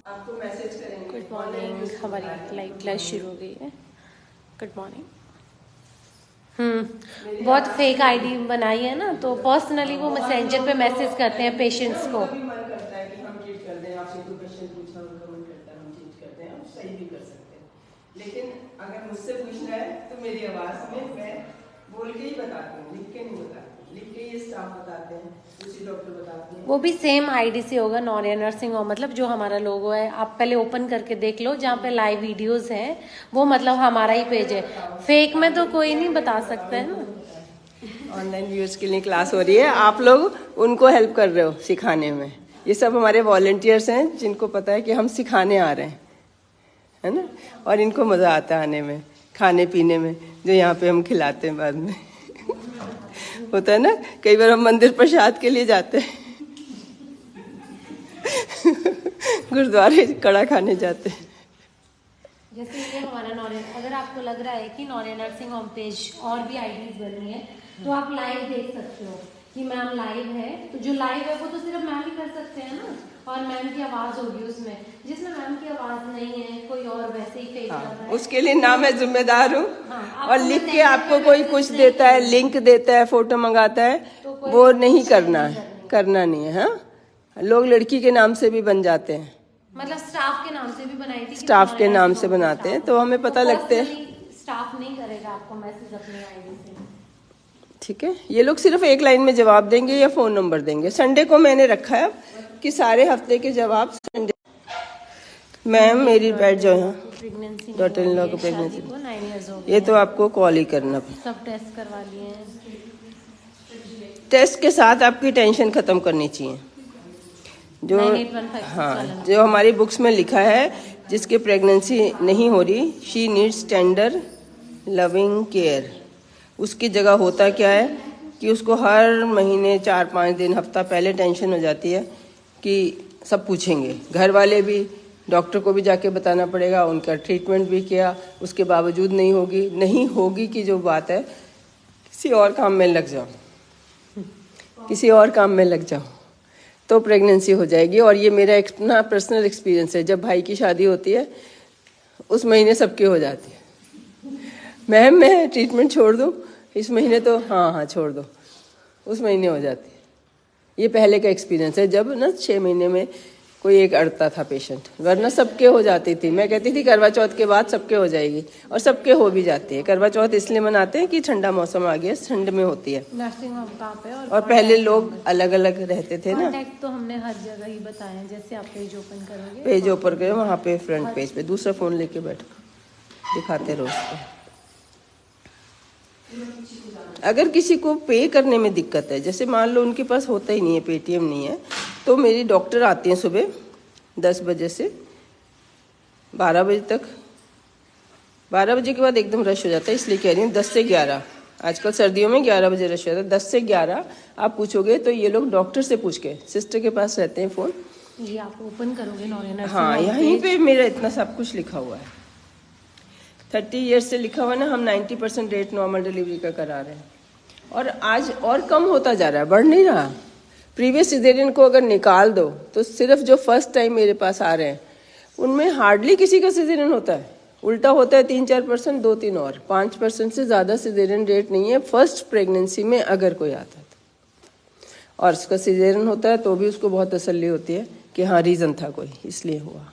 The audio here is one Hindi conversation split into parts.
आपको मैसेज करेंगे। गुड मॉर्निंग, हमारी लाइव क्लास शुरू हो गई है। Good morning. बहुत फेक आईडी बनाई है ना, तो पर्सनली वो मैसेंजर पे मैसेज करते हैं पेशेंट्स को। कभी मन करता है कि हम ट्रीट कर दें, आपसे कोई क्वेश्चन पूछा, उनका मन करता है हम ट्रीट करते हैं, सही भी कर सकते हैं। लेकिन अगर मुझसे पूछना है तो मेरी आवाज़ में मैं बोल के ही बताती हूँ, लिख के नहीं बताती। लिख के ये स्टाफ बताते हैं, दूसरी डॉक्टर बताते हैं। वो भी सेम आईडी से होगा, नॉरिया नर्सिंग होम, मतलब जो हमारा लोगो है। आप पहले ओपन करके देख लो, जहाँ पे लाइव वीडियोस हैं वो मतलब हमारा ही पेज है। फेक में तो कोई नहीं बता सकता है ना। ऑनलाइन व्यूअर्स के लिए क्लास हो रही है, आप लोग उनको हेल्प कर रहे हो सिखाने में। ये सब हमारे वॉलंटियर्स हैं जिनको पता है कि हम सिखाने आ रहे हैं, है ना। और इनको मज़ा आता है आने में, खाने पीने में, जो यहाँ पे हम खिलाते हैं बाद में। होता है ना, कई बार हम मंदिर प्रसाद के लिए जाते हैं, गुरुद्वारे कड़ा खाने जाते हैं। जैसे ये हमारा नॉरिया, अगर आपको लग रहा है कि नॉरिया नर्सिंग होम पेज और भी आईडीज बनी है तो आप लाइव देख सकते हो कि मैम लाइव है। तो जो लाइव है वो तो सिर्फ मैम ही कर सकते हैं ना, और मैम की आवाज होगी उसमें। जिसमें मैम की आवाज नहीं है, कोई और वैसे ही फेक कर रहा है, उसके लिए ना मैं जिम्मेदार हूँ। हाँ, और लिख के आपको कोई कुछ देता है, लिंक देता है, फोटो मंगाता है, तो वो नहीं करना है, करना नहीं है। हाँ, लोग लड़की के नाम से भी बन जाते हैं, मतलब स्टाफ के नाम से भी बनाई थी, स्टाफ के नाम से बनाते हैं, तो हमें पता लगते हैं। स्टाफ नहीं करेगा आपको मैसेज अपनी आईडी से, ठीक है। ये लोग सिर्फ एक लाइन में जवाब देंगे या फोन नंबर देंगे। संडे को मैंने रखा है कि सारे हफ्ते के जवाब संडे। मैम मेरी बैठ जाओ यहाँ, डॉटर इन लॉ को प्रेगनेंसी, ये तो आपको कॉल ही करना। सब टेस्ट करवा लिए हैं। टेस्ट के साथ आपकी टेंशन खत्म करनी चाहिए। जो हाँ, जो हमारी बुक्स में लिखा है, जिसके प्रेगनेंसी नहीं हो रही, she needs tender loving care. उसकी जगह होता क्या है कि उसको हर महीने 4-5 दिन, हफ्ता पहले टेंशन हो जाती है कि सब पूछेंगे, घर वाले भी, डॉक्टर को भी जाके बताना पड़ेगा, उनका ट्रीटमेंट भी किया, उसके बावजूद नहीं होगी की जो बात है, किसी और काम में लग जाओ, किसी और काम में लग जाओ तो प्रेगनेंसी हो जाएगी। और ये मेरा अपना पर्सनल एक्सपीरियंस है। जब भाई की शादी होती है उस महीने सबकी हो जाती है। मैम मैं ट्रीटमेंट छोड़ दूँ इस महीने, तो हाँ छोड़ दो, उस महीने हो जाती है। ये पहले का एक्सपीरियंस है, जब ना 6 महीने में कोई एक अड़ता था पेशेंट, वरना सबके हो जाती थी। मैं कहती थी करवा चौथ के बाद सबके हो जाएगी, और सबके हो भी जाती है। करवा चौथ इसलिए मनाते हैं कि ठंडा मौसम आ गया, ठंड में होती है। नर्सिंग होम कहाँ पे, और पहले लोग अलग अलग रहते थे ना। तो हमने हर जगह ही बताया, जैसे आप पेज ओपन करोगे, पेज ओपन करो, वहाँ पे फ्रंट पेज पे दूसरा फोन लेके बैठो, दिखाते रहो उसको। अगर किसी को पे करने में दिक्कत है, जैसे मान लो उनके पास होता ही नहीं है, पेटीएम नहीं है, तो मेरी डॉक्टर आती हैं सुबह 10 बजे से 12 बजे तक। 12 बजे के बाद एकदम रश हो जाता है, इसलिए कह रही हूँ 10 से 11। आजकल सर्दियों में 11 बजे रश हो जाता है। 10 से 11 आप पूछोगे तो ये लोग डॉक्टर से पूछ के, सिस्टर के पास रहते हैं फ़ोन। ये आप ओपन करोगे नॉरिया नर्सिंग, हाँ, यहीं पे मेरा इतना सब कुछ लिखा हुआ है। 30 ईयर्स से लिखा हुआ ना, हम 90% रेट नॉर्मल डिलीवरी का करा रहे हैं। और आज और कम होता जा रहा है, बढ़ नहीं रहा। प्रीवियस सिजेरियन को अगर निकाल दो तो सिर्फ जो फर्स्ट टाइम मेरे पास आ रहे हैं उनमें हार्डली किसी का सिजेरियन होता है। उल्टा होता है 3-4%, 2-3 और 5% से ज़्यादा सिजेरियन रेट नहीं है फर्स्ट प्रेगनेंसी में अगर कोई आता है तो। और उसका सिजेरियन होता है तो भी उसको बहुत तसल्ली होती है कि हाँ रीज़न था कोई, इसलिए हुआ।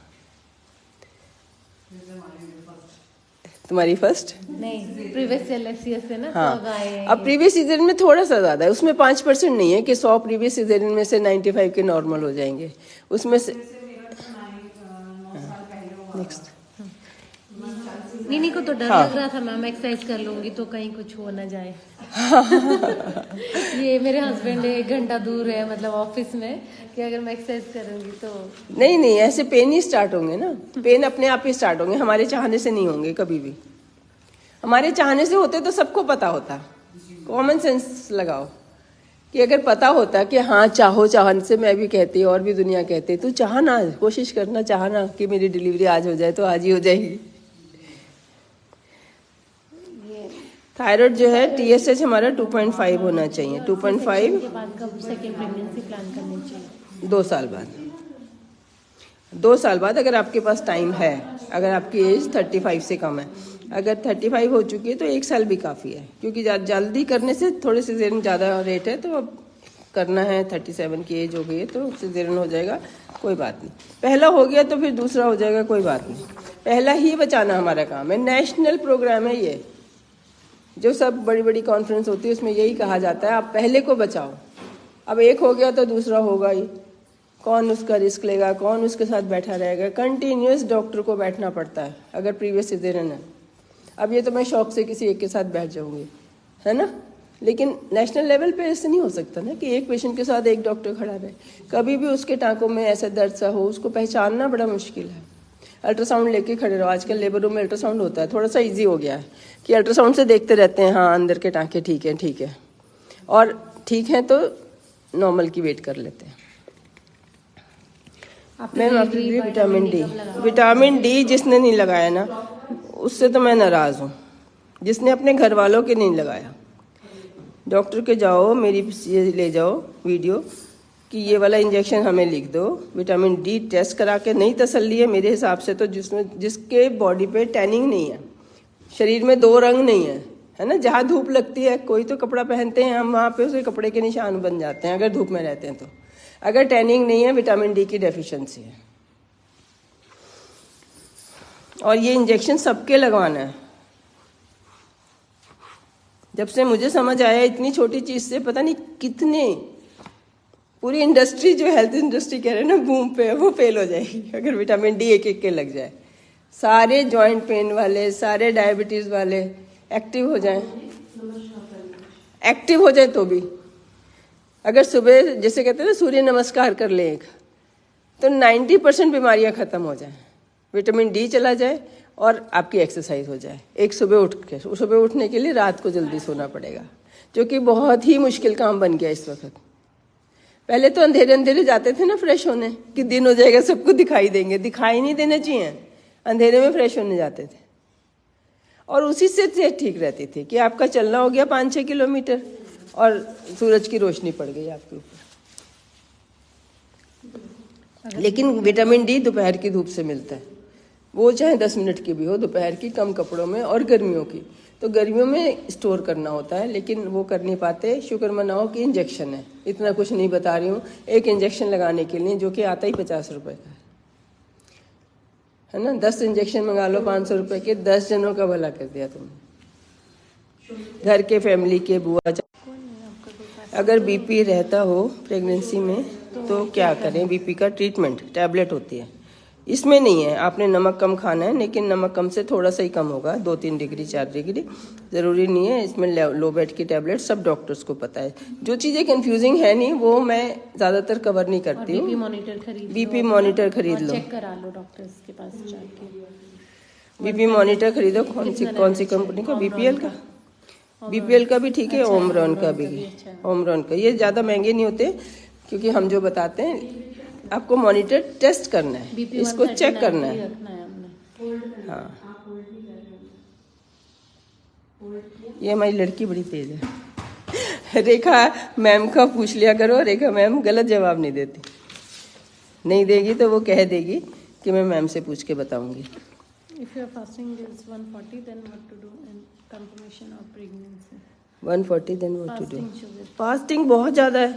तुम्हारी फर्स्ट नहीं, प्रीवियस एलएससीएस से ना, हाँ, तो आए। अब प्रीवियस सीजन में थोड़ा सा ज़्यादा है, उसमें 5% नहीं है कि 100 प्रीवियस सीजन में से 95 के नॉर्मल हो जाएंगे, उसमें से। नेक्स्ट नीनी को तो डर लग रहा था मैम, एक्सरसाइज कर लूंगी तो कहीं कुछ हो ना जाए। ये मेरे हस्बैंड 1 घंटा दूर है, मतलब ऑफिस में, कि अगर मैं एक्सरसाइज करूंगी तो नहीं, ऐसे पेन ही स्टार्ट होंगे ना, पेन अपने आप ही स्टार्ट होंगे, हमारे चाहने से नहीं होंगे कभी भी। हमारे चाहने से होते तो सबको पता होता। कॉमन सेंस लगाओ कि अगर पता होता कि हाँ चाहो, चाहने से मैं भी कहती और भी दुनिया कहती, तू चाहना, कोशिश करना, चाहना कि मेरी डिलीवरी आज हो जाए तो आज ही हो जाएगी। थायराइड जो है TSH हमारा 2.5 होना चाहिए। 2.5 के बाद कब सेकंड प्रेगनेंसी प्लान करनी चाहिए? 2 साल बाद। 2 साल बाद अगर आपके पास टाइम है, अगर आपकी एज 35 से कम है, अगर 35 हो चुकी है तो 1 साल भी काफ़ी है, क्योंकि जल्दी करने से थोड़े सिजेरियन ज़्यादा रेट है, तो अब करना है 37 की एज हो गई है तो सिजेरियन हो जाएगा, कोई बात नहीं। पहला हो गया तो फिर दूसरा हो जाएगा, कोई बात नहीं। पहला ही बचाना हमारा काम है, नेशनल प्रोग्राम है ये। जो सब बड़ी बड़ी कॉन्फ्रेंस होती है उसमें यही कहा जाता है, आप पहले को बचाओ। अब एक हो गया तो दूसरा होगा ही, कौन उसका रिस्क लेगा, कौन उसके साथ बैठा रहेगा। कंटिन्यूस डॉक्टर को बैठना पड़ता है अगर प्रीवियस सिजेरियन है। अब ये तो मैं शौक से किसी एक के साथ बैठ जाऊंगी, है ना, लेकिन नेशनल लेवल पे ऐसे नहीं हो सकता ना कि एक पेशेंट के साथ एक डॉक्टर खड़ा रहे। कभी भी उसके टाँकों में ऐसा दर्द सा हो, उसको पहचानना बड़ा मुश्किल है। अल्ट्रासाउंड लेके खड़े रहो, आजकल लेबर रूम में अल्ट्रासाउंड होता है, थोड़ा सा इजी हो गया है कि अल्ट्रासाउंड से देखते रहते हैं, हाँ अंदर के टाँके ठीक है, ठीक है, और ठीक है तो नॉर्मल की वेट कर लेते हैं। मैम आपके लिए विटामिन डी जिसने नहीं लगाया ना, उससे तो मैं नाराज़ हूँ, जिसने अपने घर वालों के नहीं लगाया। डॉक्टर के जाओ, मेरी ले जाओ वीडियो कि ये वाला इंजेक्शन हमें लिख दो। विटामिन डी टेस्ट करा के नहीं तसल्ली है मेरे हिसाब से तो, जिसके बॉडी पे टैनिंग नहीं है, शरीर में 2 रंग नहीं है ना। जहाँ धूप लगती है, कोई तो कपड़ा पहनते हैं हम, वहाँ पे उसके कपड़े के निशान बन जाते हैं अगर धूप में रहते हैं तो। अगर टैनिंग नहीं है, विटामिन डी की डेफिशिएंसी है। और ये इंजेक्शन सबके लगवाना है। जब से मुझे समझ आया, इतनी छोटी चीज से पता नहीं कितने, पूरी इंडस्ट्री जो हेल्थ इंडस्ट्री कह रहे हैं ना बूम पे, वो फेल हो जाएगी अगर विटामिन डी एक के लग जाए। सारे जॉइंट पेन वाले, सारे डायबिटीज वाले एक्टिव हो जाएं, एक्टिव हो जाए तो भी। अगर सुबह जैसे कहते हैं ना सूर्य नमस्कार कर ले एक, तो 90% बीमारियां खत्म हो जाए, विटामिन डी चला जाए और आपकी एक्सरसाइज हो जाए। एक सुबह उठने के लिए रात को जल्दी सोना पड़ेगा, जो कि बहुत ही मुश्किल काम बन गया इस वक्त। पहले तो अंधेरे अंधेरे जाते थे ना फ्रेश होने, कि दिन हो जाएगा सबको दिखाई देंगे, दिखाई नहीं देना चाहिए, अंधेरे में फ्रेश होने जाते थे। और उसी से सेहत ठीक रहती थी कि आपका चलना हो गया 5-6 किलोमीटर और सूरज की रोशनी पड़ गई आपके ऊपर। लेकिन विटामिन डी दोपहर की धूप से मिलता है, वो चाहे 10 मिनट की भी हो, दोपहर की, कम कपड़ों में। और गर्मियों की तो गर्मियों में स्टोर करना होता है, लेकिन वो कर नहीं पाते। शुक्र मनाओ कि इंजेक्शन है, इतना कुछ नहीं बता रही हूँ। एक इंजेक्शन लगाने के लिए जो कि आता ही 50 रुपए का है ना, 10 इंजेक्शन मंगा लो 500 रुपए के, 10 जनों का भला कर दिया तुमने, घर के, फैमिली के, बुआ। अगर बीपी रहता हो प्रेगनेंसी में तो क्या करें? बीपी का ट्रीटमेंट टैबलेट होती है, इसमें नहीं है। आपने नमक कम खाना है, लेकिन नमक कम से थोड़ा सा ही कम होगा, 2-3 डिग्री 4 डिग्री, ज़रूरी नहीं है। इसमें लो बेड की टैबलेट सब डॉक्टर्स को पता है। जो चीज़ें कंफ्यूजिंग है नहीं वो मैं ज़्यादातर कवर नहीं करती हूँ। बीपी मॉनिटर खरीद लो, चेक करा लो डॉक्टर्स के पास जाके। बीपी मॉनिटर खरीदो, कौन सी कंपनी का? बीपीएल का भी ठीक है, ओमरॉन का भी, ओमरॉन का। ये ज़्यादा महंगे नहीं होते, क्योंकि हम जो बताते हैं आपको मॉनिटर टेस्ट करना है, इसको चेक करना है। हाँ, ये हमारी लड़की बड़ी तेज है। रेखा मैम का पूछ लिया करो, रेखा मैम गलत जवाब नहीं देती, नहीं देगी तो वो कह देगी कि मैं मैम से पूछ के बताऊंगी। If your fasting is 140, then what to do in confirmation of pregnancy? 140 then what to do? Fasting बहुत ज़्यादा है,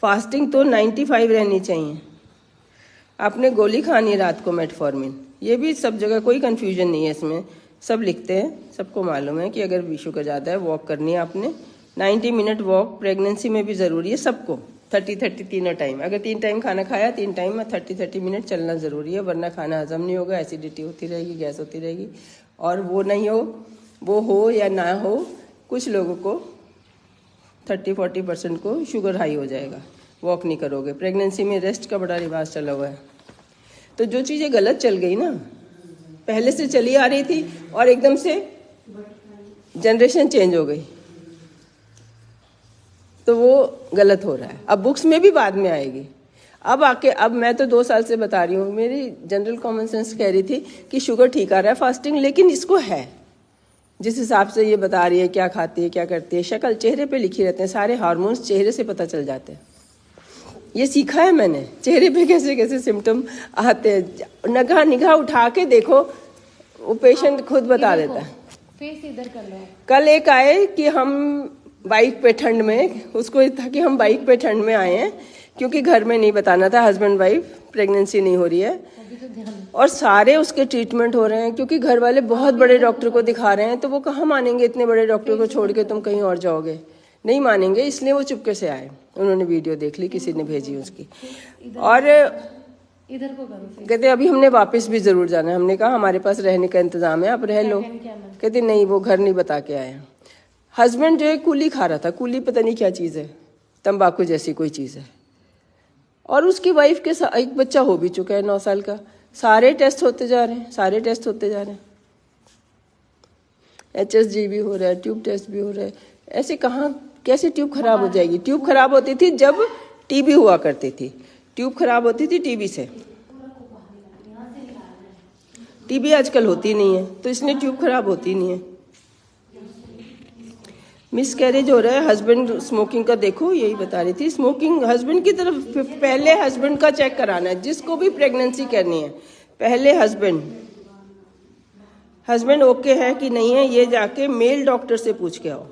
फास्टिंग तो 95 रहनी चाहिए। आपने गोली खानी है रात को, मेटफॉर्मिन। ये भी सब जगह, कोई कंफ्यूजन नहीं है इसमें, सब लिखते हैं, सबको मालूम है कि अगर विशु का ज़्यादा है वॉक करनी है आपने। 90 मिनट वॉक प्रेगनेंसी में भी ज़रूरी है सबको, 30-30 तीनों टाइम। अगर 3 टाइम खाना खाया, 3 टाइम में 30-30 मिनट चलना ज़रूरी है, वरना खाना हजम नहीं होगा, एसिडिटी होती रहेगी, गैस होती रहेगी। और वो नहीं हो, वो हो या ना हो, कुछ लोगों को 30-40% को शुगर हाई हो जाएगा, वॉक नहीं करोगे। प्रेगनेंसी में रेस्ट का बड़ा रिवाज चला हुआ है, तो जो चीज़ें गलत चल गई ना, पहले से चली आ रही थी और एकदम से जनरेशन चेंज हो गई, तो वो गलत हो रहा है। अब बुक्स में भी बाद में आएगी। अब मैं तो 2 साल से बता रही हूँ, मेरी जनरल कॉमन सेंस कह रही थी कि शुगर ठीक आ रहा है फास्टिंग, लेकिन इसको है जिस हिसाब से ये बता रही है, क्या खाती है, क्या करती है, शक्ल चेहरे पे लिखी रहते हैं, सारे हार्मोन्स चेहरे से पता चल जाते हैं। ये सीखा है मैंने, चेहरे पे कैसे कैसे सिम्टम आते हैं, निगाह उठा के देखो, वो पेशेंट खुद बता देता है। फेस इधर कर लो। कल एक आए कि हम बाइक पे ठंड में, उसको था कि हम बाइक पे ठंड में आए हैं, क्योंकि घर में नहीं बताना था, हस्बैंड वाइफ, प्रेगनेंसी नहीं हो रही है, और सारे उसके ट्रीटमेंट हो रहे हैं, क्योंकि घर वाले बहुत बड़े डॉक्टर को दिखा रहे हैं, तो वो कहाँ मानेंगे, इतने बड़े डॉक्टर को छोड़ के तुम कहीं और जाओगे, नहीं मानेंगे, इसलिए वो चुपके से आए। उन्होंने वीडियो देख ली, किसी ने भेजी उसकी, और इधर को करो। कहते अभी हमने वापस भी जरूर जाना है। हमने कहा हमारे पास रहने का इंतजाम है, आप रह लो। कहते नहीं, वो घर नहीं बता के आए। हस्बैंड जो है कूली खा रहा था, कूली पता नहीं क्या चीज़ है, तंबाकू जैसी कोई चीज़ है, और उसकी वाइफ के साथ एक बच्चा हो भी चुका है 9 साल का। सारे टेस्ट होते जा रहे हैं, सारे टेस्ट होते जा रहे हैं, HSG भी हो रहा है, ट्यूब टेस्ट भी हो रहा है। ऐसे कहाँ, कैसे ट्यूब खराब हो जाएगी? ट्यूब खराब होती थी जब टीबी हुआ करती थी, ट्यूब खराब होती थी टीबी से, टीबी आजकल होती नहीं है, तो इसलिए ट्यूब खराब होती नहीं है। मिसकैरेज हो रहा है, हस्बैंड स्मोकिंग का, देखो यही बता रही थी, स्मोकिंग हस्बैंड की तरफ पहले हस्बैंड का चेक कराना है, जिसको भी प्रेगनेंसी करनी है पहले हस्बैंड ओके है कि नहीं है, ये जाके मेल डॉक्टर से पूछ के आओ।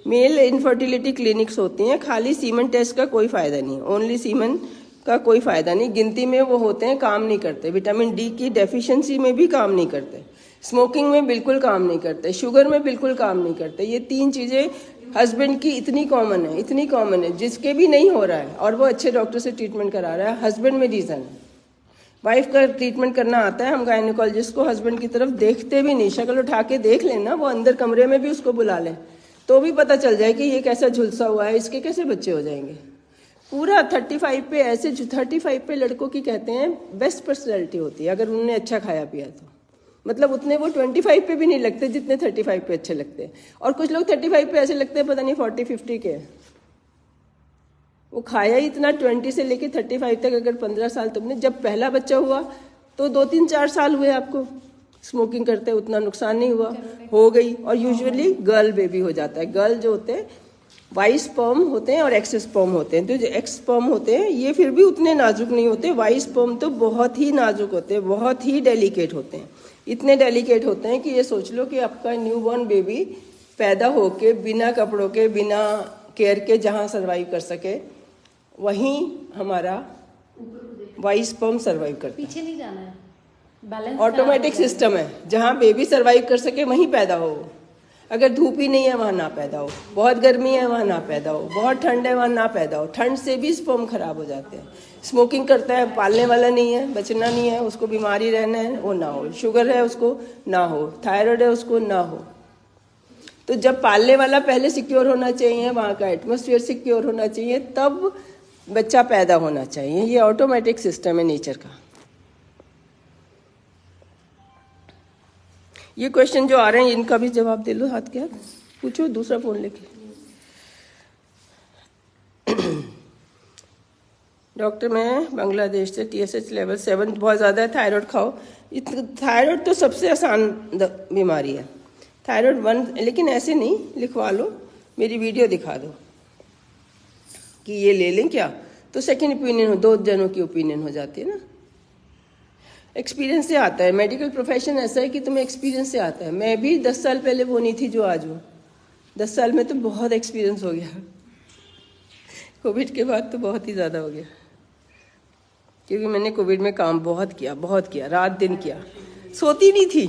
मेल इनफर्टिलिटी क्लिनिक्स होती हैं, खाली सीमन टेस्ट का कोई फायदा नहीं, ओनली सीमन का कोई फायदा नहीं, गिनती में वो होते हैं, काम नहीं करते, विटामिन डी की डेफिशिएंसी में भी काम नहीं करते, स्मोकिंग में बिल्कुल काम नहीं करते, शुगर में बिल्कुल काम नहीं करते। ये 3 चीजें हस्बैंड की इतनी कॉमन है, जिसके भी नहीं हो रहा है और वो अच्छे डॉक्टर से ट्रीटमेंट करा रहा है, हस्बैंड में रीजन है। वाइफ का ट्रीटमेंट करना आता है, हम गायनेकोलॉजिस्ट को हस्बैंड की तरफ देखते भी नहीं, शक्ल उठा के देख लेना, वो अंदर कमरे में भी उसको बुला लें तो भी पता चल जाए कि ये कैसा झुलसा हुआ है, इसके कैसे बच्चे हो जाएंगे। पूरा 35 पे, ऐसे 35 पे लड़कों की कहते हैं बेस्ट पर्सनैलिटी होती है, अगर उन्होंने अच्छा खाया पिया तो, मतलब उतने वो 25 पे भी नहीं लगते जितने 35 पे अच्छे लगते हैं। और कुछ लोग 35 पे ऐसे लगते हैं पता नहीं 40-50 के, वो खाया ही इतना। 20 से लेके 35 तक अगर 15 साल तुमने, जब पहला बच्चा हुआ तो 2-3-4 साल हुए आपको स्मोकिंग करते, उतना नुकसान नहीं हुआ, हो गई। और यूजुअली गर्ल बेबी हो जाता है। गर्ल जो होते हैं वाइस स्पर्म होते हैं और एक्स स्पर्म होते हैं, तो जो एक्स स्पर्म होते हैं ये फिर भी उतने नाजुक नहीं होते, वाइस स्पर्म तो बहुत ही नाजुक होते हैं, बहुत ही डेलिकेट होते हैं, इतने डेलिकेट होते हैं कि ये सोच लो कि आपका न्यूबॉर्न बेबी पैदा होके बिना कपड़ों के, बिना केयर के जहाँ सर्वाइव कर सके, वहीं हमारा वाइस स्पर्म सर्वाइव करता है। पीछे नहीं जाना है, बैलेंस ऑटोमेटिक सिस्टम है, जहाँ बेबी सर्वाइव कर सके वहीं पैदा हो। अगर धूप ही नहीं है वहाँ ना पैदा हो, बहुत गर्मी है वहाँ ना पैदा हो, बहुत ठंड है वहाँ ना पैदा हो। ठंड से भी स्पर्म खराब हो जाते हैं। स्मोकिंग करता है, पालने वाला नहीं है, बचना नहीं है, उसको बीमारी रहना है, वो ना हो। शुगर है उसको ना हो, थायराइड है उसको ना हो। तो जब पालने वाला पहले सिक्योर होना चाहिए, वहाँ का एटमोसफियर सिक्योर होना चाहिए, तब बच्चा पैदा होना चाहिए। ये ऑटोमेटिक सिस्टम है नेचर का। ये क्वेश्चन जो आ रहे हैं इनका भी जवाब दे लो, हाथ के हाथ पूछो, दूसरा फोन लेके। डॉक्टर मैं बांग्लादेश से, TSH लेवल 7 बहुत ज़्यादा है, थायराइड खाओ। थायराइड तो सबसे आसान बीमारी है, थायराइड 1, लेकिन ऐसे नहीं लिखवा लो, मेरी वीडियो दिखा दो कि ये ले लें क्या, तो सेकेंड ओपिनियन हो, 2 जनों की ओपिनियन हो जाती है ना। एक्सपीरियंस से आता है, मेडिकल प्रोफेशन ऐसा है कि तुम्हें एक्सपीरियंस से आता है। मैं भी 10 साल पहले वो नहीं थी जो आज हूँ, 10 साल में तो बहुत एक्सपीरियंस हो गया, कोविड के बाद तो बहुत ही ज़्यादा हो गया, क्योंकि मैंने कोविड में काम बहुत किया, रात दिन किया, सोती नहीं थी,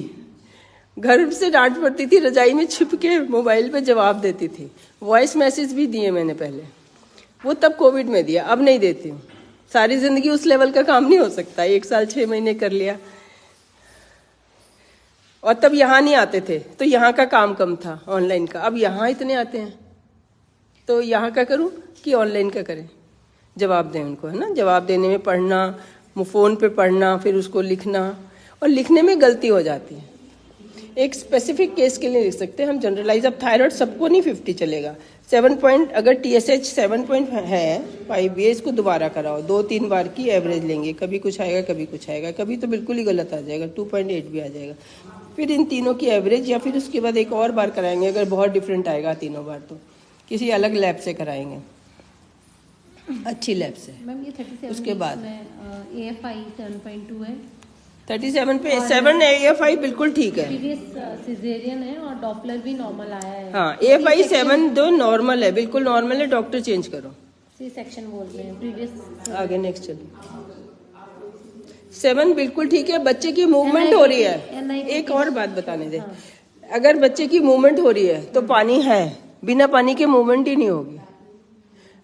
घर से डांट पड़ती थी, रजाई में छिप के मोबाइल पे जवाब देती थी। वॉइस मैसेज भी दिए मैंने पहले, वो तब कोविड में दिया, अब नहीं देती हूँ। सारी जिंदगी उस लेवल का काम नहीं हो सकता, 1 साल 6 महीने कर लिया। और तब यहाँ नहीं आते थे, तो यहाँ का काम कम था ऑनलाइन का, अब यहाँ इतने आते हैं, तो यहाँ का करूँ कि ऑनलाइन का करें, जवाब दें उनको, है ना। जवाब देने में पढ़ना, फ़ोन पे पढ़ना, फिर उसको लिखना, और लिखने में गलती हो जाती है। एक स्पेसिफिक केस के लिए लिख सकते हैं हम, जनरलाइज। अब थायराइड सबको नहीं 50 चलेगा, 7 पॉइंट, अगर TSH 7 पॉइंट है 5 ये, इसको दोबारा कराओ, 2-3 बार की एवरेज लेंगे, कभी कुछ आएगा कभी कुछ आएगा, कभी तो बिल्कुल ही गलत आ जाएगा, 2.8 भी आ जाएगा। फिर इन तीनों की एवरेज, या फिर उसके बाद एक और बार कराएंगे, अगर बहुत डिफरेंट आएगा तीनों बार तो किसी अलग लैब से कराएंगे। अच्छी लैब से। मैम ये 37 उसके बाद AFI 7.2 है। 37 पे 7 AFI बिल्कुल ठीक है। प्रीवियस सिजेरियन है और डॉपलर भी नॉर्मल आया है। हाँ, AFI 7 दो नॉर्मल है, बिल्कुल नॉर्मल है, डॉक्टर चेंज करो। सी सेक्शन बोल रहे हैं प्रीवियस। आगे नेक्स्ट चलो। 7 बिल्कुल ठीक है, बच्चे की मूवमेंट हो रही है। एक और बात बताने दे, अगर बच्चे की मूवमेंट हो रही है तो पानी है, बिना पानी के मूवमेंट ही नहीं होगी।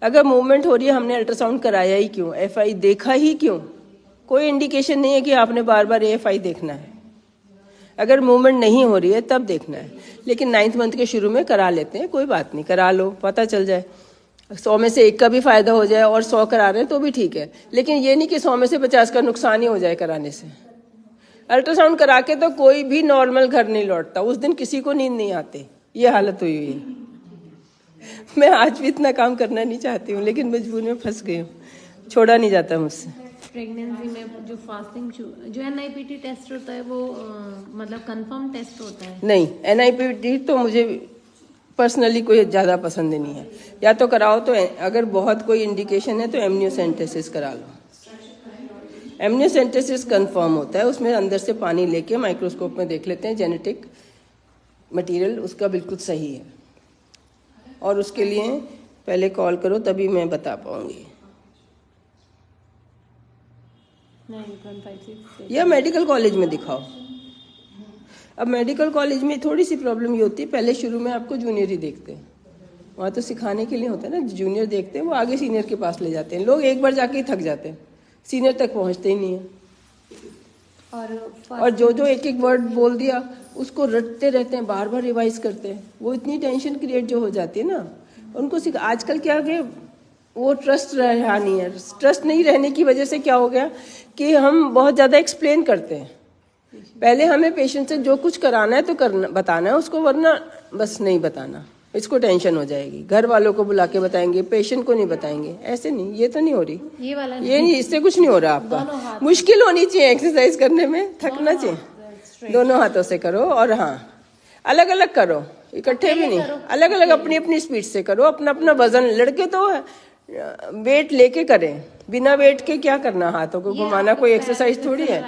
अगर मूवमेंट हो रही है, हमने अल्ट्रासाउंड कराया ही क्यों, FI देखा ही क्यों? कोई इंडिकेशन नहीं है कि आपने बार बार AFI देखना है। अगर मूवमेंट नहीं हो रही है तब देखना है। लेकिन 9th मंथ के शुरू में करा लेते हैं, कोई बात नहीं, करा लो, पता चल जाए। 100 में से 1 का भी फायदा हो जाए और 100 करा रहे हैं तो भी ठीक है। लेकिन ये नहीं कि 100 में से 50 का नुकसान ही हो जाए कराने से। अल्ट्रासाउंड करा के तो कोई भी नॉर्मल घर नहीं लौटता, उस दिन किसी को नींद नहीं आती, ये हालत हुई हुई है। मैं आज भी इतना काम करना नहीं चाहती हूँ, लेकिन मजबूरी में फंस गई हूँ, छोड़ा नहीं जाता मुझसे। प्रेगनेंसी में जो फास्टिंग जो NIPT टेस्ट होता है वो मतलब कंफर्म टेस्ट होता है? नहीं, NIPT तो मुझे पर्सनली कोई ज़्यादा पसंद नहीं है। या तो कराओ तो अगर बहुत कोई इंडिकेशन है तो एमनियोसेंटेसिस करा लो। एमनियोसेंटेसिस कंफर्म होता है, उसमें अंदर से पानी लेके माइक्रोस्कोप में देख लेते हैं, जेनेटिक मटेरियल उसका बिल्कुल सही है। और उसके लिए पहले कॉल करो तभी मैं बता पाऊंगी। 9.56 या मेडिकल कॉलेज में दिखाओ। अब मेडिकल कॉलेज में थोड़ी सी प्रॉब्लम ये होती है, पहले शुरू में आपको जूनियर ही देखते हैं, वहाँ तो सिखाने के लिए होता है ना, जूनियर देखते हैं, वो आगे सीनियर के पास ले जाते हैं। लोग एक बार जाके ही थक जाते हैं, सीनियर तक पहुँचते ही नहीं है। और जो एक एक वर्ड बोल दिया उसको रटते रहते हैं, बार बार रिवाइज करते हैं, वो इतनी टेंशन क्रिएट जो हो जाती है ना उनको। आजकल क्या है, वो ट्रस्ट रहा नहीं है। ट्रस्ट नहीं रहने की वजह से क्या हो गया कि हम बहुत ज़्यादा एक्सप्लेन करते हैं। पहले हमें पेशेंट से जो कुछ कराना है तो करना, बताना है उसको, वरना बस नहीं बताना, इसको टेंशन हो जाएगी। घर वालों को बुला के बताएंगे, पेशेंट को नहीं बताएंगे, ऐसे नहीं, ये तो नहीं हो रही, ये वाला ये नहीं, इससे कुछ नहीं हो रहा आपका। मुश्किल होनी चाहिए एक्सरसाइज करने में, थकना चाहिए। दोनों हाथों से करो, और हाँ अलग अलग करो, इकट्ठे भी नहीं, अलग अलग अपनी अपनी स्पीड से करो। अपना अपना वजन, लड़के तो वेट लेके करें, बिना वेट के क्या करना, हाथों को घुमाना कोई एक्सरसाइज थोड़ी है,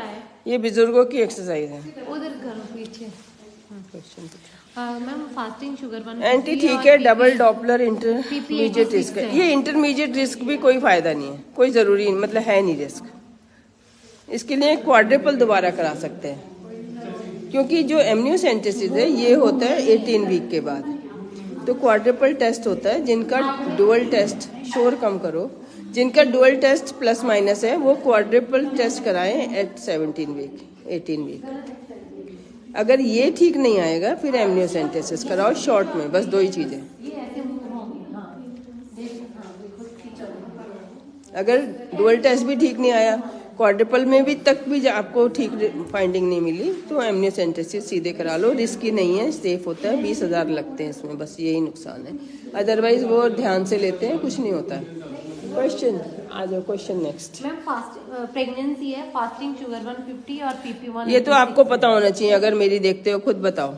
ये बुजुर्गों की एक्सरसाइज है। उधर करो पीछे। मैम फास्टिंग शुगर बन एंटी ठीक है, डबल डॉपलर इंटरमीडिएट रिस्क है। ये इंटरमीडिएट रिस्क भी कोई फायदा नहीं है, कोई जरूरी मतलब है नहीं रिस्क। इसके लिए क्वाड्रिपल दोबारा करा सकते हैं, क्योंकि जो एमनियोसेंटेसिस है ये होता है 18 वीक के बाद। तो क्वाड्रिपल टेस्ट होता है, जिनका डुअल टेस्ट, शोर कम करो, जिनका डुअल टेस्ट प्लस माइनस है वो क्वाड्रिपल टेस्ट कराएं एट 17 वीक 18 वीक। अगर ये ठीक नहीं आएगा फिर एमनियोसेंटेसिस कराओ शॉर्ट में, बस 2 ही चीजें। अगर डुअल टेस्ट भी ठीक नहीं आया, क्वाड्रिपल में भी तक भी आपको ठीक फाइंडिंग नहीं मिली, तो एमनियोसेंटेसिस सीधे करा लो। रिस्की नहीं है, सेफ होता है, 20,000 लगते हैं इसमें, बस यही नुकसान है। अदरवाइज वो ध्यान से लेते हैं, कुछ नहीं होता है। क्वेश्चन आ जाओ, क्वेश्चन नेक्स्ट। मैम प्रेगनेंसी है, फास्टिंग शुगर 150 और PP1। ये तो आपको पता होना चाहिए, अगर मेरी देखते हो खुद बताओ।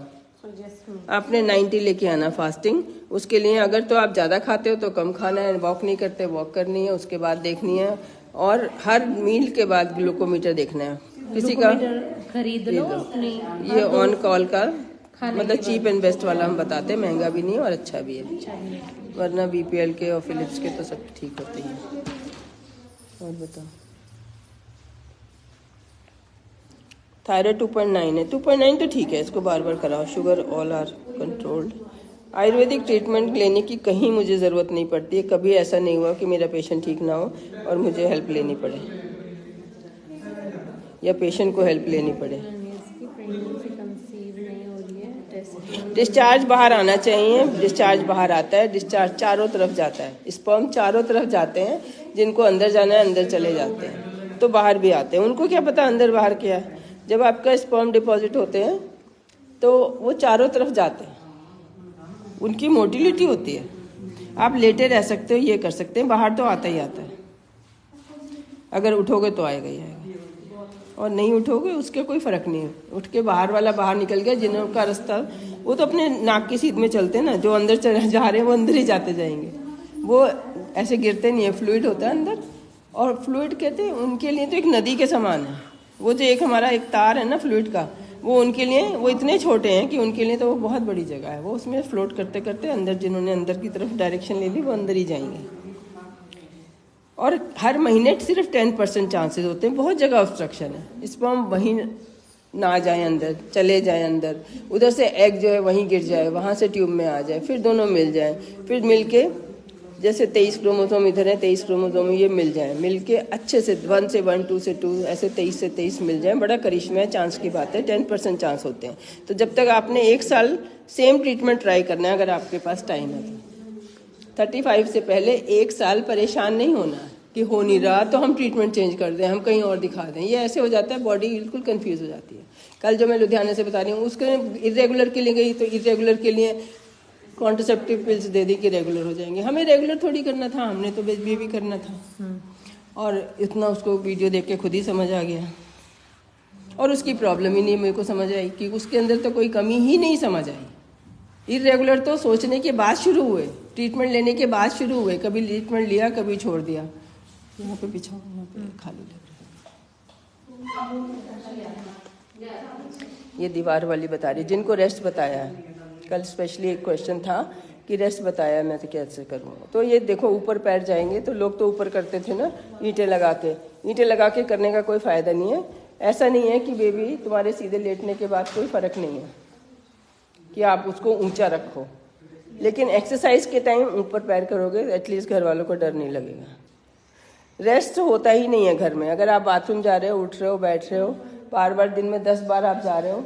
आपने 90 लेके आना फास्टिंग। उसके लिए अगर तो आप ज्यादा खाते हो तो कम खाना है, वॉक नहीं करते वॉक करनी है, उसके बाद देखनी है, और हर मील के बाद ग्लूकोमीटर देखना है। किसी का खरीद लो, ये ऑन कॉल का मतलब चीप एंड बेस्ट वाला हम बताते हैं, महंगा भी नहीं और अच्छा भी है, वरना BPL के और फिलिप्स के तो सब ठीक होते हैं। और बताओ, थायराइड 2.9 है, 2.9 तो ठीक है, इसको बार बार कराओ। Sugar all are controlled. Ayurvedic treatment लेने की कहीं मुझे ज़रूरत नहीं पड़ती है, कभी ऐसा नहीं हुआ कि मेरा पेशेंट ठीक ना हो और मुझे हेल्प लेनी पड़े या पेशेंट को हेल्प लेनी पड़े। डिस्चार्ज बाहर आना चाहिए, डिस्चार्ज बाहर आता है, डिस्चार्ज चारों तरफ जाता है, स्पर्म चारों तरफ जाते हैं, जिनको अंदर जाना है अंदर चले जाते हैं, तो बाहर भी आते हैं। उनको क्या पता अंदर बाहर क्या है। जब आपका स्पर्म डिपॉजिट होते हैं तो वो चारों तरफ जाते हैं, उनकी मोटिलिटी होती है। आप लेटे रह सकते हो, ये कर सकते हैं, बाहर तो आता ही आता है। अगर उठोगे तो आएगा ही आएगा, और नहीं उठोगे उसके कोई फर्क नहीं है। उठ के बाहर वाला बाहर निकल गया, जिनका रास्ता वो तो अपने नाक की सीध में चलते हैं ना, जो अंदर चले जा रहे हैं वो अंदर ही जाते जाएंगे। वो ऐसे गिरते नहीं है, फ्लूइड होता है अंदर। और फ्लूइड कहते हैं उनके लिए तो एक नदी के समान है। वो जो एक हमारा एक तार है ना फ्लूइड का, वो उनके लिए वो इतने छोटे हैं कि उनके लिए तो वो बहुत बड़ी जगह है। वो उसमें फ्लोट करते करते अंदर, जिन्होंने अंदर की तरफ डायरेक्शन ले ली वो अंदर ही जाएंगे। और हर महीने सिर्फ 10% चांसेस होते हैं, बहुत जगह ऑब्स्ट्रक्शन है। स्पर्म वहीं ना जाए अंदर, चले जाए अंदर, उधर से एग जो है वहीं गिर जाए, वहाँ से ट्यूब में आ जाए, फिर दोनों मिल जाए, फिर मिल के जैसे 23 क्रोमोसोम इधर है, 23 क्रोमोसोम ये मिल जाए, मिल के अच्छे से 1 से 1, 2 से 2, ऐसे 23 से 23 मिल जाए। बड़ा करिश्मा है, चांस की बात है, 10% चांस होते हैं। तो जब तक आपने 1 साल सेम ट्रीटमेंट ट्राई करना है, अगर आपके पास टाइम है तो 35 से पहले 1 साल परेशान नहीं होना कि हो नहीं रहा तो हम ट्रीटमेंट चेंज कर दें, हम कहीं और दिखा दें। ये ऐसे हो जाता है, बॉडी बिल्कुल कंफ्यूज हो जाती है। कल जो मैं लुधियाना से बता रही हूँ, उसके इरेगुलर के लिए गई तो इरेगुलर के लिए कॉन्ट्रासेप्टिव पिल्स दे दी कि रेगुलर हो जाएंगे। हमें रेगुलर थोड़ी करना था, हमने तो बेबी करना था। और इतना उसको वीडियो देख के खुद ही समझ आ गया। और उसकी प्रॉब्लम ही नहीं मेरे को समझ आई कि उसके अंदर तो कोई कमी ही नहीं समझ आई। इरेगुलर तो सोचने के बाद शुरू हुए, ट्रीटमेंट लेने के बाद शुरू हुए। कभी ट्रीटमेंट लिया, कभी छोड़ दिया। यहाँ पे बिछाओ, यहाँ पे खाली लग रहा है। ये दीवार वाली बता रही, जिनको रेस्ट बताया है। कल स्पेशली एक क्वेश्चन था कि रेस्ट बताया, मैं तो कैसे करूँ। तो ये देखो ऊपर पैर जाएंगे, तो लोग तो ऊपर करते थे ना ईंटें लगा के। ईंटें लगा के करने का कोई फ़ायदा नहीं है। ऐसा नहीं है कि बेबी तुम्हारे सीधे लेटने के बाद कोई फ़र्क नहीं है कि आप उसको ऊंचा रखो, लेकिन एक्सरसाइज के टाइम ऊपर पैर करोगे एटलीस्ट घर वालों को डर नहीं लगेगा। रेस्ट होता ही नहीं है घर में। अगर आप बाथरूम जा रहे हो, उठ रहे हो, बैठ रहे हो, बार बार दिन में 10 बार आप जा रहे हो,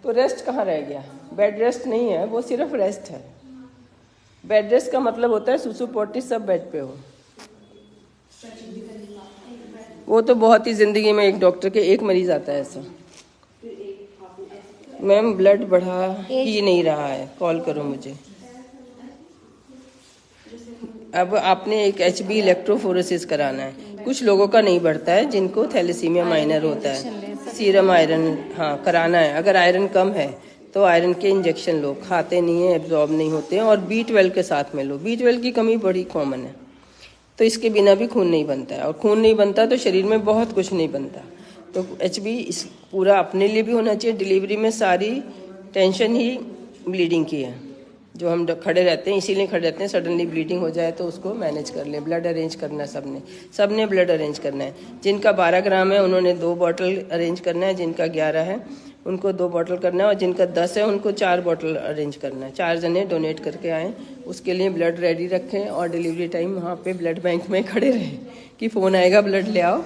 तो रेस्ट कहाँ रह गया। बेड रेस्ट नहीं है, वो सिर्फ रेस्ट है। बेड रेस्ट का मतलब होता है सुसु पोटी सब बेड पे हो। वो तो बहुत ही जिंदगी में एक डॉक्टर के एक मरीज आता है ऐसा। मैम ब्लड बढ़ा ही नहीं रहा है, कॉल करो मुझे। अब आपने एक HB इलेक्ट्रोफोरेसिस कराना है। कुछ लोगों का नहीं बढ़ता है, जिनको थैलेसीमिया माइनर होता है। सीरम आयरन हाँ कराना है। अगर आयरन कम है तो आयरन के इंजेक्शन लो, खाते नहीं है, एब्जॉर्ब नहीं होते हैं। और B12 के साथ में लो। B12 की कमी बड़ी कॉमन है, तो इसके बिना भी खून नहीं बनता है। और खून नहीं बनता तो शरीर में बहुत कुछ नहीं बनता। तो HB इस पूरा अपने लिए भी होना चाहिए। डिलीवरी में सारी टेंशन ही ब्लीडिंग की है, जो हम खड़े रहते हैं इसीलिए खड़े रहते हैं। सडनली ब्लीडिंग हो जाए तो उसको मैनेज कर ले। ब्लड अरेंज करना है, सबने ब्लड अरेंज करना है। जिनका 12 ग्राम है उन्होंने 2 बॉटल अरेंज करना है, जिनका 11 है उनको 2 बॉटल करना है, और जिनका 10 है उनको 4 बॉटल अरेंज करना है। 4 जने डोनेट करके आएँ, उसके लिए ब्लड रेडी रखें। और डिलीवरी टाइम वहाँ पे ब्लड बैंक में खड़े रहें कि फ़ोन आएगा ब्लड ले आओ।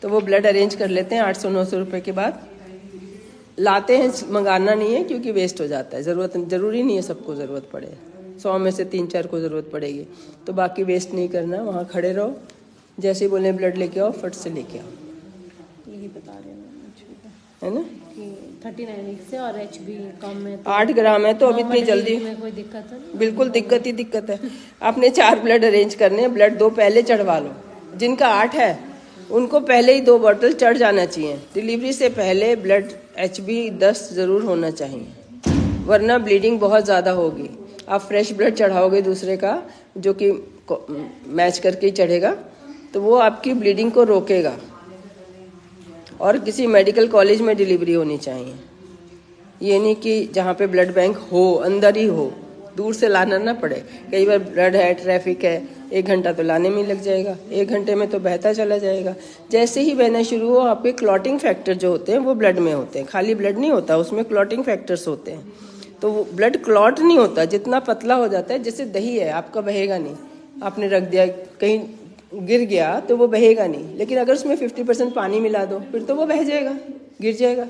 तो वो ब्लड अरेंज कर लेते हैं 800-900 रुपये के बाद लाते हैं। मंगाना नहीं है क्योंकि वेस्ट हो जाता है। ज़रूरी नहीं है सबको ज़रूरत पड़े, 100 में से 3-4 को ज़रूरत पड़ेगी, तो बाकी वेस्ट नहीं करना। वहाँ खड़े रहो, जैसे ही बोले ब्लड लेके आओ फट से लेके आओ। यही बता रहे है ना कि 39 वीक से और HB कम है, 8 ग्राम है, तो अब इतनी जल्दी में कोई दिक्कत है? बिल्कुल दिक्कत है। आपने 4 ब्लड अरेंज करने, ब्लड 2 पहले चढ़वा लो। जिनका 8 है उनको पहले ही 2 बॉटल चढ़ जाना चाहिए। डिलीवरी से पहले ब्लड HB 10 ज़रूर होना चाहिए, वरना ब्लीडिंग बहुत ज़्यादा होगी। आप फ्रेश ब्लड चढ़ाओगे दूसरे का, जो कि मैच करके ही चढ़ेगा, तो वो आपकी ब्लीडिंग को रोकेगा। और किसी मेडिकल कॉलेज में डिलीवरी होनी चाहिए। ये नहीं कि जहाँ पे ब्लड बैंक हो अंदर ही हो, दूर से लाना ना पड़े। कई बार ब्लड है, ट्रैफिक है, 1 घंटा तो लाने में ही लग जाएगा, 1 घंटे में तो बहता चला जाएगा। जैसे ही बहना शुरू हो, आपके क्लॉटिंग फैक्टर जो होते हैं वो ब्लड में होते हैं। खाली ब्लड नहीं होता, उसमें क्लॉटिंग फैक्टर्स होते हैं। तो वो ब्लड क्लॉट नहीं होता, जितना पतला हो जाता है, जैसे दही है आपका बहेगा नहीं। आपने रख दिया, कहीं गिर गया तो वो बहेगा नहीं, लेकिन अगर उसमें 50% पानी मिला दो फिर तो वो बह जाएगा, गिर जाएगा।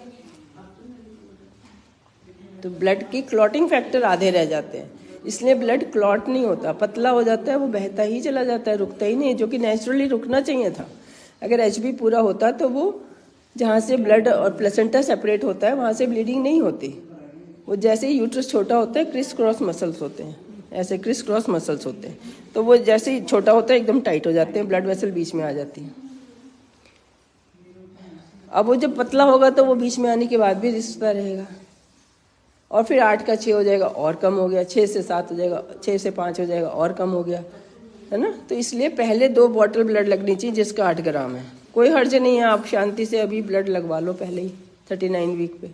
तो ब्लड की क्लॉटिंग फैक्टर आधे रह जाते हैं, इसलिए ब्लड क्लॉट नहीं होता, पतला हो जाता है, वो बहता ही चला जाता है, रुकता ही नहीं, जो कि नेचुरली रुकना चाहिए था। अगर HB पूरा होता तो वो जहाँ से ब्लड और प्लेसेंटा सेपरेट होता है वहाँ से ब्लीडिंग नहीं होती। वो जैसे ही यूट्रस छोटा होता है, क्रिस क्रॉस मसल्स होते हैं, ऐसे क्रिस क्रॉस मसल्स होते हैं, तो वो जैसे ही छोटा होता है एकदम टाइट हो जाते हैं, ब्लड वेसल बीच में आ जाती है। अब वो जब पतला होगा तो वो बीच में आने के बाद भी रिश्ता रहेगा, और फिर 8 का 6 हो जाएगा और कम हो गया, 6 से 7 हो जाएगा, 6 से 5 हो जाएगा और कम हो गया। है ना। तो इसलिए पहले 2 बॉटल ब्लड लगनी चाहिए जिसका 8 ग्राम है। कोई हर्ज नहीं है, आप शांति से अभी ब्लड लगवा लो पहले ही 39 वीक पे।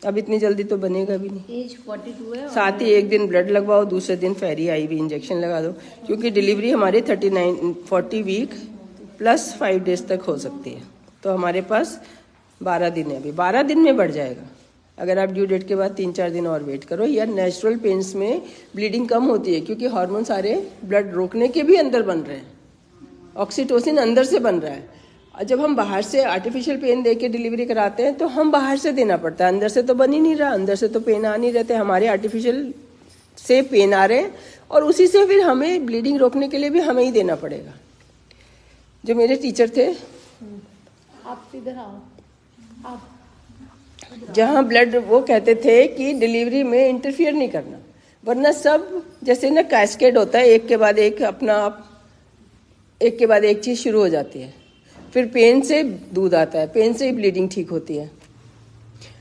अब इतनी जल्दी तो बनेगा भी नहीं। एज 42 है। साथ ही एक दिन ब्लड लगवाओ, दूसरे दिन फेरी IV इंजेक्शन लगा दो, क्योंकि डिलीवरी हमारी 40 वीक प्लस 5 डेज तक हो सकती है। तो हमारे पास 12 दिन है, अभी 12 दिन में बढ़ जाएगा। अगर आप ड्यू डेट के बाद 3-4 दिन और वेट करो, या नेचुरल पेन्स में ब्लीडिंग कम होती है, क्योंकि हार्मोन सारे ब्लड रोकने के भी अंदर बन रहे हैं। ऑक्सीटोसिन अंदर से बन रहा है। और जब हम बाहर से आर्टिफिशियल पेन दे के डिलीवरी कराते हैं तो हम बाहर से देना पड़ता है, अंदर से तो बन ही नहीं रहा, अंदर से तो पेन आ नहीं रहते। हमारे आर्टिफिशियल से पेन आ रहे हैं और उसी से फिर हमें ब्लीडिंग रोकने के लिए भी हमें ही देना पड़ेगा। जो मेरे टीचर थे, आप इधर आओ, आप जहाँ ब्लड, वो कहते थे कि डिलीवरी में इंटरफियर नहीं करना, वरना सब जैसे ना कैस्केड होता है, एक के बाद एक अपना आप, एक के बाद एक चीज शुरू हो जाती है। फिर पेन से दूध आता है, पेन से ही ब्लीडिंग ठीक होती है।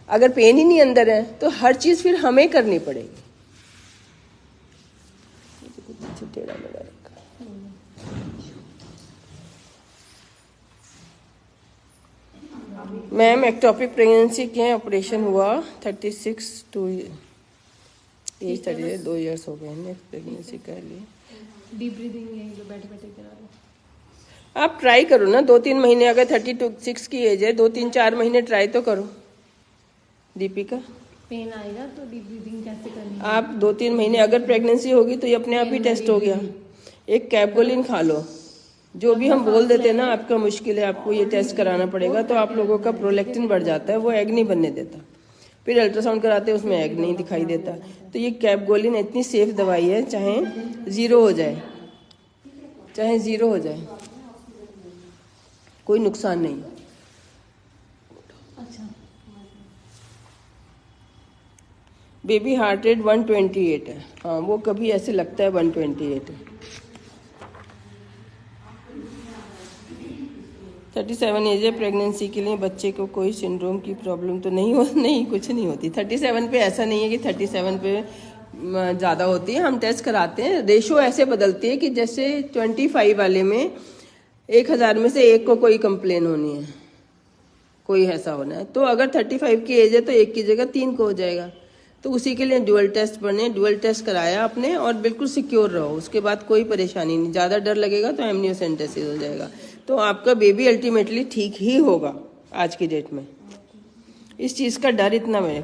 अगर पेन ही नहीं अंदर है तो हर चीज फिर हमें करनी पड़ेगी। मैम एक्टोपिक प्रेगनेंसी के ऑपरेशन हुआ 36 टू एज 30, 2 इयर्स हो गए प्रेगनेंसी कर ली। डीप ब्रीदिंग है, जो बैठे बैठे करा लो। आप ट्राई करो ना 2-3 महीने, अगर 36 की एज है 2-3-4 महीने ट्राई तो करो। दीपिका, पेन आएगा तो डीप ब्रीदिंग कैसे करनी है? आप 2-3 महीने, अगर प्रेगनेंसी होगी तो ये अपने आप ही टेस्ट हो गया। एक कैपगोलिन खा लो, जो भी हम बोल देते हैं ना आपका मुश्किल है, आपको ये टेस्ट कराना पड़ेगा, तो आप लोगों का प्रोलैक्टिन बढ़ जाता है, वो एग नहीं बनने देता। फिर अल्ट्रासाउंड कराते हैं, उसमें एग नहीं दिखाई देता। तो ये कैपगोलिन इतनी सेफ दवाई है, चाहे 0 हो जाए, चाहे 0 हो जाए, कोई नुकसान नहीं। अच्छा, बेबी हार्ट रेट 128 है। हाँ, वो कभी ऐसे लगता है 128 है। 37 एज है, प्रेगनेंसी के लिए बच्चे को कोई सिंड्रोम की प्रॉब्लम तो नहीं, कुछ नहीं होती। 37 पे ऐसा नहीं है कि 37 पे ज़्यादा होती है। हम टेस्ट कराते हैं, रेशो ऐसे बदलती है कि जैसे 25 वाले में 1000 में से 1 को कोई कंप्लेन होनी है, कोई ऐसा होना है। तो अगर 35 की एज है तो 1 की जगह 3 को हो जाएगा। तो उसी के लिए ड्यूअल टेस्ट बने, ड्यूअल टेस्ट कराया आपने, और बिल्कुल सिक्योर रहो। उसके बाद कोई परेशानी नहीं, ज़्यादा डर लगेगा तो एमनियोसेंटेसिस हो जाएगा। तो आपका बेबी अल्टीमेटली ठीक ही होगा आज की डेट में। इस चीज़ का डर इतना है।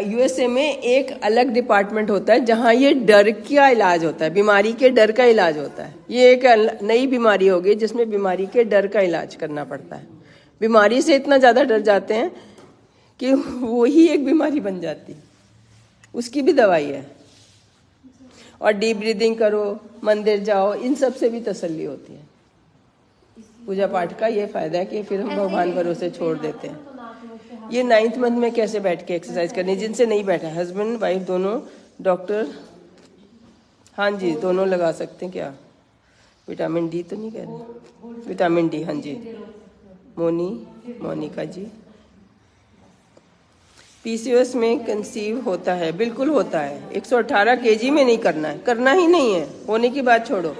USA में एक अलग डिपार्टमेंट होता है जहाँ ये डर का इलाज होता है, बीमारी के डर का इलाज होता है। ये एक नई बीमारी होगी जिसमें बीमारी के डर का इलाज करना पड़ता है। बीमारी से इतना ज़्यादा डर जाते हैं कि वो ही एक बीमारी बन जाती है। उसकी भी दवाई है। और डीप ब्रीदिंग करो, मंदिर जाओ, इन सब से भी तसल्ली होती है। पूजा पाठ का ये फायदा है कि फिर हम भगवान भरोसे छोड़ देते हैं। ये 9th मंथ में कैसे बैठ के एक्सरसाइज करनी, जिनसे नहीं बैठा, हस्बैंड वाइफ दोनों, डॉक्टर, हाँ जी दोनों लगा सकते हैं। क्या विटामिन D तो नहीं कह रहे? विटामिन D, हाँ जी। मोनिका जी, PCOS में कंसीव होता है? बिल्कुल होता है। 118 kg में नहीं करना है, करना ही नहीं है। होने की बात छोड़ो,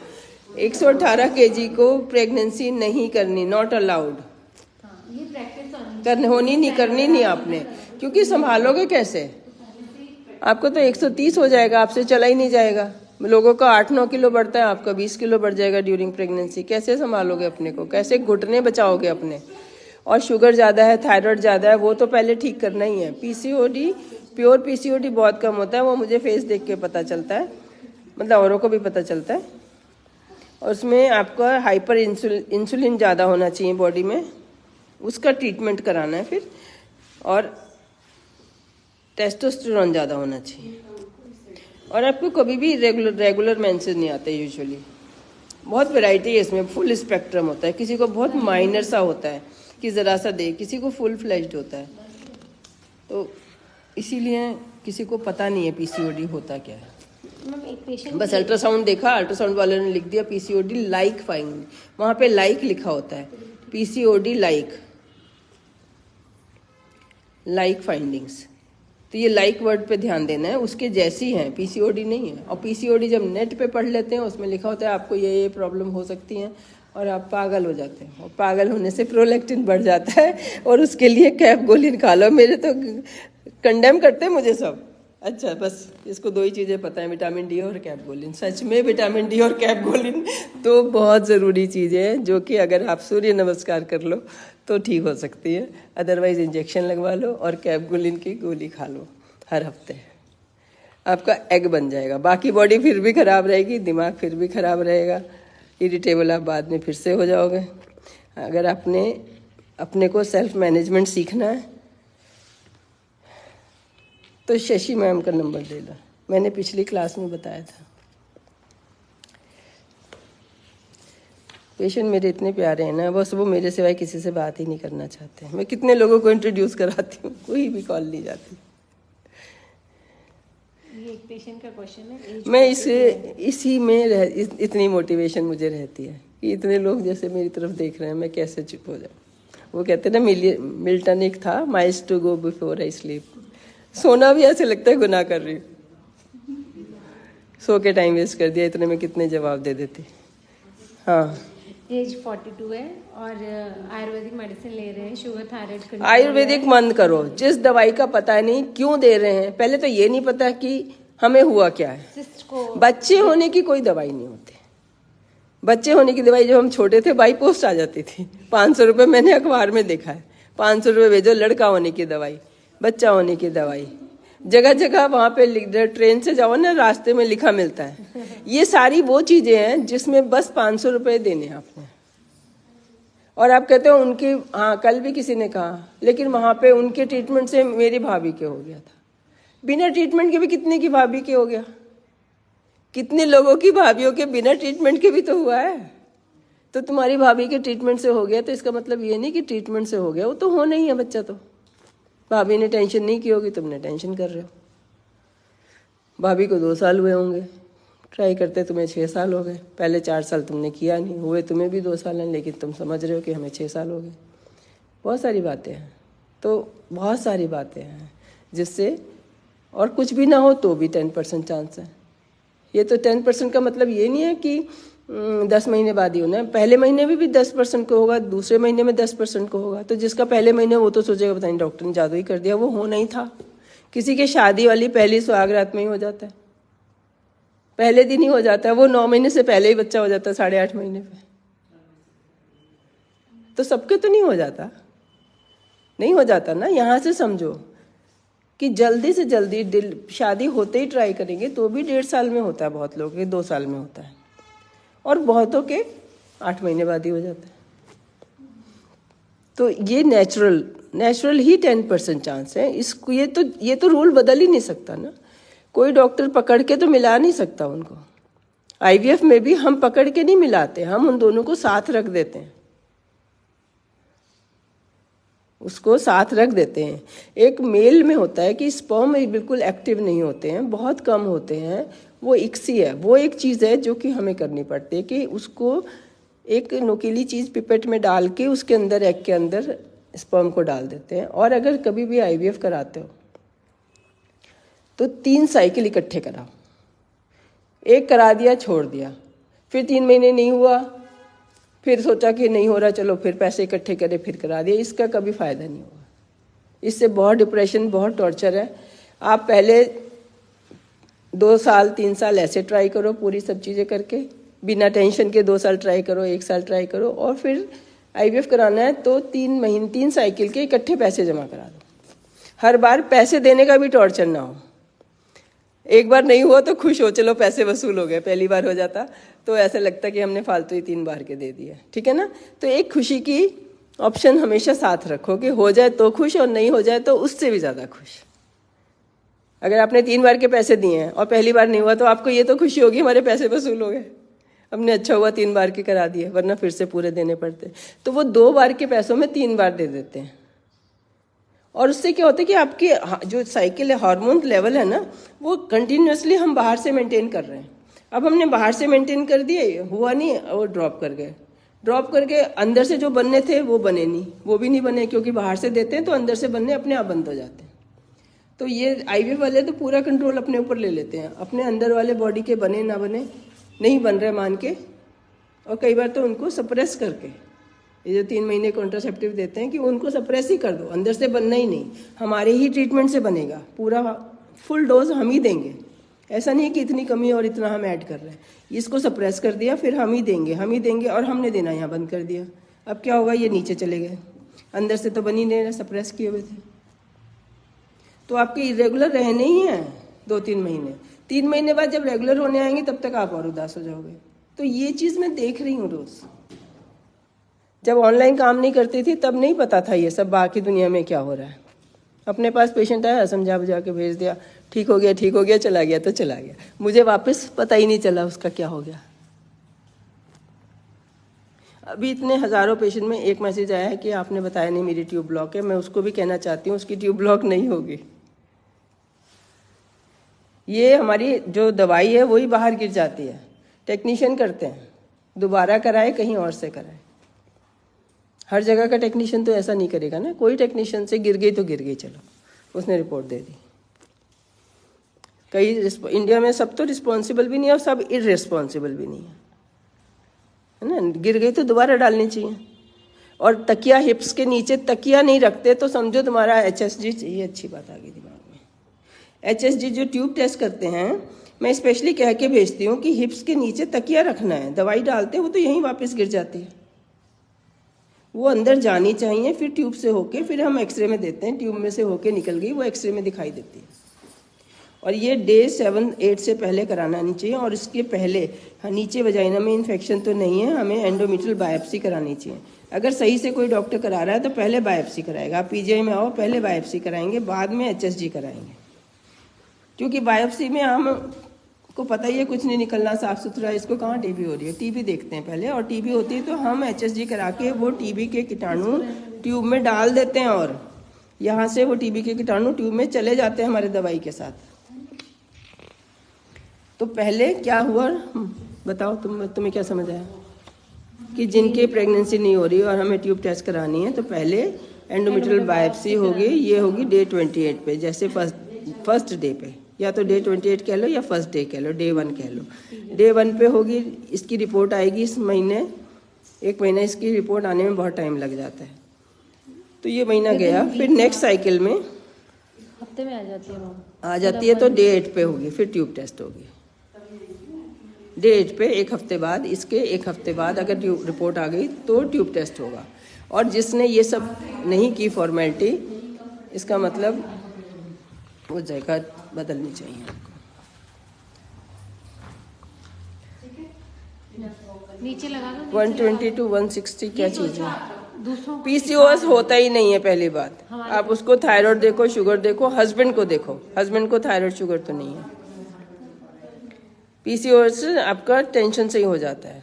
118 kg को प्रेगनेंसी नहीं करनी, नॉट अलाउड। ये प्रैक्टिस करनी नहीं, करनी नहीं आपने, क्योंकि संभालोगे कैसे? आपको तो 130 हो जाएगा, आपसे चला ही नहीं जाएगा। लोगों का 8-9 किलो बढ़ता है, आपका 20 किलो बढ़ जाएगा ड्यूरिंग प्रेगनेंसी। कैसे संभालोगे अपने को, कैसे घुटने बचाओगे अपने? और शुगर ज़्यादा है, थायराइड ज़्यादा है, वो तो पहले ठीक करना ही है। PCOD, प्योर PCOD बहुत कम होता है, वो मुझे फेस देख के पता चलता है, मतलब औरों को भी पता चलता है। और उसमें आपका हाइपर इंसुलिन ज़्यादा होना चाहिए बॉडी में, उसका ट्रीटमेंट कराना है फिर। और टेस्टोस्टेरोन ज़्यादा होना चाहिए। और आपको कभी भी रेगुलर मेंसेस नहीं आता यूजुअली। बहुत वैरायटी है इसमें, फुल स्पेक्ट्रम होता है। किसी को बहुत माइनर सा होता है कि ज़रा सा दे, किसी को फुल फ्लेज्ड होता है। तो इसीलिए किसी को पता नहीं है PCOD होता क्या है। बस अल्ट्रासाउंड देखा, अल्ट्रासाउंड वाले ने लिख दिया PCOD लाइक फाइंडिंग, वहाँ पे लाइक लिखा होता है, PCOD लाइक फाइंडिंग्स। तो ये लाइक वर्ड पे ध्यान देना है, उसके जैसी है, पीसीओडी नहीं है। और पीसीओडी जब नेट पे पढ़ लेते हैं उसमें लिखा होता है आपको ये प्रॉब्लम हो सकती है और आप पागल हो जाते हैं, और पागल होने से प्रोलैक्टिन बढ़ जाता है और उसके लिए कैपगोलिन खा लो। मेरे तो कंडेम करते हैं मुझे सब। अच्छा, बस इसको 2 ही चीज़ें पता है, विटामिन डी और कैपगोलिन। सच में विटामिन डी और कैपगोलिन तो बहुत ज़रूरी चीज़ें हैं, जो कि अगर आप सूर्य नमस्कार कर लो तो ठीक हो सकती है, अदरवाइज इंजेक्शन लगवा लो और कैपगोलिन की गोली खा लो हर हफ्ते, आपका एग बन जाएगा। बाकी बॉडी फिर भी खराब रहेगी, दिमाग फिर भी खराब रहेगा, इरिटेबल आप बाद में फिर से हो जाओगे। अगर अपने को सेल्फ मैनेजमेंट सीखना है तो शशि मैम का नंबर ले लो, मैंने पिछली क्लास में बताया था। पेशेंट मेरे इतने प्यारे हैं ना, बस वो मेरे सिवाय किसी से बात ही नहीं करना चाहते। मैं कितने लोगों को इंट्रोड्यूस कराती हूँ, कोई भी कॉल नहीं जाती। ये एक पेशेंट का क्वेश्चन है, मैं इसी में इतनी मोटिवेशन मुझे रहती है कि इतने लोग जैसे मेरी तरफ देख रहे हैं, मैं कैसे चुप हो जाऊँ। वो कहते हैं ना, मिल्टन एक था, miles to go before I sleep. सोना भी ऐसे लगता है गुनाह कर रही हूँ, सो के टाइम वेस्ट कर दिया, इतने में कितने जवाब दे देती। हाँ, एज 42 है और आयुर्वेदिक मेडिसिन ले रहे हैं, शुगर थायराइड। आयुर्वेदिक बंद करो, जिस दवाई का पता नहीं क्यों दे रहे हैं। पहले तो ये नहीं पता कि हमें हुआ क्या है। सिस्ट को बच्चे होने की कोई दवाई नहीं होती। बच्चे होने की दवाई जब हम छोटे थे बाई पोस्ट आ जाती थी, 500 रुपये, मैंने अखबार में देखा है, 500 रुपये भेजो, लड़का होने की दवाई, बच्चा होने की दवाई, जगह जगह वहाँ पे ट्रेन से जाओ ना, रास्ते में लिखा मिलता है। ये सारी वो चीजें हैं जिसमें बस 500 रुपये देने आपने, और आप कहते हो उनकी। हाँ, कल भी किसी ने कहा, लेकिन वहाँ पे उनके ट्रीटमेंट से मेरी भाभी के हो गया था। बिना ट्रीटमेंट के भी कितने की भाभी के हो गया, कितने लोगों की भाभीयों के बिना ट्रीटमेंट के भी तो हुआ है। तो तुम्हारी भाभी के ट्रीटमेंट से हो गया तो इसका मतलब ये नहीं कि ट्रीटमेंट से हो गया, वो तो होना ही है बच्चा। तो भाभी ने टेंशन नहीं की होगी, तुमने टेंशन कर रहे हो। भाभी को 2 साल हुए होंगे ट्राई करते, तुम्हें 6 साल हो गए। पहले 4 साल तुमने किया नहीं, हुए तुम्हें भी 2 साल हैं, लेकिन तुम समझ रहे हो कि हमें 6 साल हो गए। बहुत सारी बातें हैं, तो बहुत सारी बातें हैं जिससे, और कुछ भी ना हो तो भी 10% चांस है। ये तो 10% का मतलब ये नहीं है कि 10 महीने बाद ही होना है। पहले महीने में भी 10% को होगा, दूसरे महीने में 10% को होगा। तो जिसका पहले महीने वो तो सोचेगा पता नहीं डॉक्टर ने जादू ही कर दिया, वो होना ही था। किसी के शादी वाली पहली सुहागरात में ही हो जाता है, पहले दिन ही हो जाता है। वो 9 महीने से पहले ही बच्चा हो जाता है, 8.5 महीने पे। तो सबके तो नहीं हो जाता, नहीं हो जाता ना। यहाँ से समझो कि जल्दी से जल्दी शादी होते ही ट्राई करेंगे तो भी 1.5 साल में होता है, बहुत लोगों के 2 साल में होता है, और बहुतों के 8 महीने बाद ही हो जाता है। तो ये नेचुरल ही 10% चांस है। इसको ये तो रूल बदल ही नहीं सकता ना, कोई डॉक्टर पकड़ के तो मिला नहीं सकता उनको। आईवीएफ में भी हम पकड़ के नहीं मिलाते, हम उन दोनों को साथ रख देते हैं, उसको साथ रख देते हैं। एक मेल में होता है कि स्पर्म बिल्कुल एक्टिव नहीं होते हैं, बहुत कम होते हैं, वो इक्सी है। वो एक चीज़ है जो कि हमें करनी पड़ती है कि उसको एक नुकीली चीज़ पिपेट में डाल के उसके अंदर, एग के अंदर स्पर्म को डाल देते हैं। और अगर कभी भी आईवीएफ कराते हो तो 3 साइकिल इकट्ठे कराओ। एक करा दिया, छोड़ दिया, फिर 3 महीने नहीं हुआ, फिर सोचा कि नहीं हो रहा, चलो फिर पैसे इकट्ठे करे, फिर करा दिया। इसका कभी फ़ायदा नहीं होगा, इससे बहुत डिप्रेशन, बहुत टॉर्चर है। आप पहले 2 साल 3 साल ऐसे ट्राई करो, पूरी सब चीज़ें करके, बिना टेंशन के 2 साल ट्राई करो, 1 साल ट्राई करो, और फिर आईवीएफ कराना है तो 3 साइकिल के इकट्ठे पैसे जमा करा दो। हर बार पैसे देने का भी टॉर्चर ना हो। एक बार नहीं हुआ तो खुश हो, चलो पैसे वसूल हो गए। पहली बार हो जाता तो ऐसा लगता कि हमने फालतू ही 3 बार के दे दिए, ठीक है ना। तो एक खुशी की ऑप्शन हमेशा साथ रखो कि हो जाए तो खुश, और नहीं हो जाए तो उससे भी ज़्यादा खुश। अगर आपने 3 बार के पैसे दिए हैं और पहली बार नहीं हुआ तो आपको ये तो खुशी होगी हमारे पैसे वसूल हो गए, हमने अच्छा हुआ 3 बार के करा दिए, वरना फिर से पूरे देने पड़ते। तो वो 2 बार के पैसों में 3 बार दे देते हैं, और उससे क्या होता है कि आपकी जो साइकिल है, हार्मोन लेवल है ना, वो कंटिन्यूसली हम बाहर से मेंटेन कर रहे हैं। अब हमने बाहर से मेंटेन कर दिए, हुआ नहीं, वो ड्रॉप कर गए। ड्रॉप करके अंदर से जो बनने थे वो बने नहीं, वो भी नहीं बने, क्योंकि बाहर से देते हैं तो अंदर से बनने अपने आप बंद हो जाते हैं। तो ये आईवीएफ वाले तो पूरा कंट्रोल अपने ऊपर ले लेते हैं, अपने अंदर वाले बॉडी के बने ना बने, नहीं बन रहे मान के, और कई बार तो उनको सप्रेस करके, ये जो 3 महीने कॉन्ट्रासेप्टिव देते हैं कि उनको सप्रेस ही कर दो, अंदर से बनना ही नहीं, हमारे ही ट्रीटमेंट से बनेगा, पूरा फुल डोज हम ही देंगे। ऐसा नहीं है कि इतनी कमी और इतना हम ऐड कर रहे हैं, इसको सप्रेस कर दिया, फिर हम ही देंगे और हमने देना यहाँ बंद कर दिया। अब क्या होगा, ये नीचे चले गए, अंदर से तो बन ही नहीं रहे, सप्रेस किए हुए थे। तो आपके इरेगुलर रहने ही हैं 2-3 महीने, 3 महीने बाद जब रेगुलर होने आएंगे तब तक आप और उदास हो जाओगे। तो ये चीज़ मैं देख रही हूँ रोज। जब ऑनलाइन काम नहीं करती थी तब नहीं पता था ये सब बाकी दुनिया में क्या हो रहा है। अपने पास पेशेंट आया, समझा बुझा के भेज दिया, ठीक हो गया, चला गया तो चला गया, मुझे वापस पता ही नहीं चला उसका क्या हो गया। अभी इतने हज़ारों पेशेंट में एक मैसेज आया है कि आपने बताया नहीं मेरी ट्यूब ब्लॉक है। मैं उसको भी कहना चाहती हूँ उसकी ट्यूब ब्लॉक नहीं होगी, ये हमारी जो दवाई है वही बाहर गिर जाती है, टेक्नीशियन करते हैं, दोबारा कराए कहीं और से कराए। हर जगह का टेक्नीशियन तो ऐसा नहीं करेगा ना, कोई टेक्नीशियन से गिर गई तो गिर गई, चलो उसने रिपोर्ट दे दी। कई इंडिया में सब तो रिस्पॉन्सिबल भी नहीं है और सब इररिस्पॉन्सिबल भी नहीं है ना, गिर गई तो दोबारा डालनी चाहिए। और तकिया हिप्स के नीचे तकिया नहीं रखते तो समझो तुम्हारा HSG चाहिए। अच्छी बात आ गई दिमाग में। HSG जो ट्यूब टेस्ट करते हैं, मैं स्पेशली कह के भेजती हूँ कि हिप्स के नीचे तकिया रखना है, दवाई डालते हैं वो तो यहीं वापस गिर जाती है, वो अंदर जानी चाहिए, फिर ट्यूब से होके फिर हम एक्सरे में देते हैं, ट्यूब में से होके निकल गई वो एक्सरे में दिखाई देती है। और ये डे 7-8 से पहले कराना नहीं चाहिए। और इसके पहले नीचे वजाइना में इन्फेक्शन तो नहीं है, हमें एंडोमेट्रियल बायोप्सी करानी चाहिए। अगर सही से कोई डॉक्टर करा रहा है तो पहले बायोप्सी कराएगा। आप PGI में आओ, पहले बायोप्सी कराएंगे, बाद में HSG कराएंगे, क्योंकि बायोप्सी में हम को पता ही है कुछ नहीं निकलना, साफ सुथरा, इसको कहाँ TB हो रही है, TB देखते हैं पहले, और TB होती है तो हम HSG करा के वो TB के कीटाणु ट्यूब में डाल देते हैं और यहाँ से वो TB के कीटाणु ट्यूब में चले जाते हैं हमारे दवाई के साथ। तो पहले क्या हुआ बताओ, तुम्हें क्या समझ आया कि जिनके प्रेगनेंसी नहीं हो रही और हमें ट्यूब टेस्ट करानी है तो पहले एंडोमेट्रियल बायोप्सी होगी, ये होगी डे 28 पे, जैसे फर्स्ट डे पे, या तो डे 28 कह लो या फर्स्ट डे कह लो, डे 1 कह लो। डे 1 पे होगी, इसकी रिपोर्ट आएगी इस महीने, 1 महीना इसकी रिपोर्ट आने में बहुत टाइम लग जाता है, तो ये महीना गया। फिर नेक्स्ट साइकिल में हफ्ते में आ जाती है तो डे 8 पे होगी, फिर ट्यूब टेस्ट होगी। डे 8 पे 1 हफ्ते बाद, इसके 1 हफ्ते बाद अगर ट्यूब रिपोर्ट आ गई तो ट्यूब टेस्ट होगा। और जिसने ये सब नहीं की फॉर्मेलिटी, इसका मतलब वो जगह बदलनी चाहिए आपको। नीचे लगा दो। 120 to 160 क्या चीज़ है? PCOS होता ही नहीं है पहली बात। आप उसको थायराइड देखो, शुगर देखो, हस्बैंड को देखो, हस्बैंड को थायराइड शुगर तो नहीं है। PCOS आपका टेंशन से ही हो जाता है,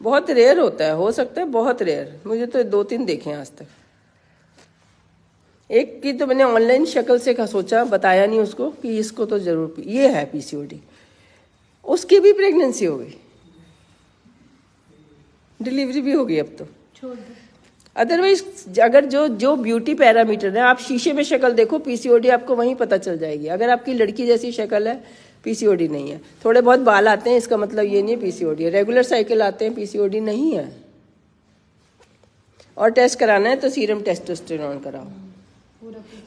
बहुत रेयर होता है, हो सकता है बहुत रेयर, मुझे तो 2-3 देखे हैं आज तक। एक की तो मैंने ऑनलाइन शक्ल से सोचा, बताया नहीं उसको कि इसको तो जरूर ये है PCOD, उसकी भी प्रेगनेंसी हो गई, डिलीवरी भी हो गई अब तो। अदरवाइज अगर जो ब्यूटी पैरामीटर है, आप शीशे में शक्ल देखो, PCOD आपको वहीं पता चल जाएगी। अगर आपकी लड़की जैसी शक्ल है, PCOD नहीं है। थोड़े बहुत बाल आते हैं, इसका मतलब ये नहीं है PCOD है। रेगुलर साइकिल आते हैं, PCOD नहीं है। और टेस्ट कराना है तो सीरम टेस्टोस्टेरोन कराओ।